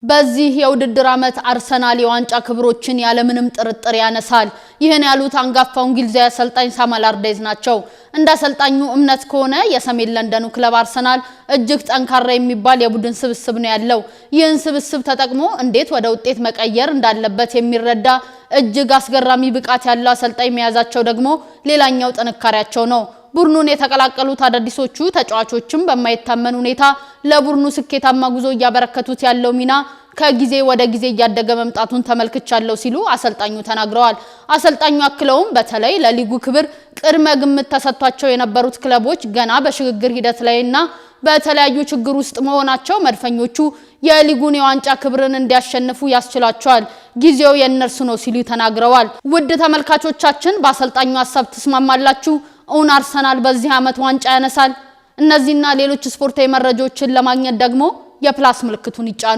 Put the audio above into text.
በዚህ የውድድር ዓመት አርሰናል የዋንጫ ክብሮችን ያለምንም ጥርጥር ያነሳል። ይህን ያሉት አንጋፋው እንግሊዛዊ አሰልጣኝ ሳም አላርዳይዝ ናቸው። እንደ አሰልጣኙ እምነት ከሆነ የሰሜን ለንደኑ ክለብ አርሰናል እጅግ ጠንካራ የሚባል የቡድን ስብስብ ነው ያለው። ይህን ስብስብ ተጠቅሞ እንዴት ወደ ውጤት መቀየር እንዳለበት የሚረዳ እጅግ አስገራሚ ብቃት ያለው አሰልጣኝ መያዛቸው ደግሞ ሌላኛው ጥንካሬያቸው ነው። ቡድኑን የተቀላቀሉት አዳዲሶቹ ተጫዋቾችም በማይታመን ሁኔታ ለቡድኑ ስኬታማ ጉዞ እያበረከቱት ያለው ሚና ከጊዜ ወደ ጊዜ እያደገ መምጣቱን ተመልክቻለሁ ሲሉ አሰልጣኙ ተናግረዋል። አሰልጣኙ አክለውም በተለይ ለሊጉ ክብር ቅድመ ግምት ተሰጥቷቸው የነበሩት ክለቦች ገና በሽግግር ሂደት ላይና በተለያዩ ችግር ውስጥ መሆናቸው መድፈኞቹ የሊጉን የዋንጫ ክብርን እንዲያሸንፉ ያስችላቸዋል። ጊዜው የእነርሱ ነው ሲሉ ተናግረዋል። ውድ ተመልካቾቻችን በአሰልጣኙ ሐሳብ ተስማማላችሁ? እውን አርሰናል በዚህ ዓመት ዋንጫ ያነሳል? እነዚህና ሌሎች ስፖርታዊ መረጃዎችን ለማግኘት ደግሞ የፕላስ ምልክቱን ይጫኑ።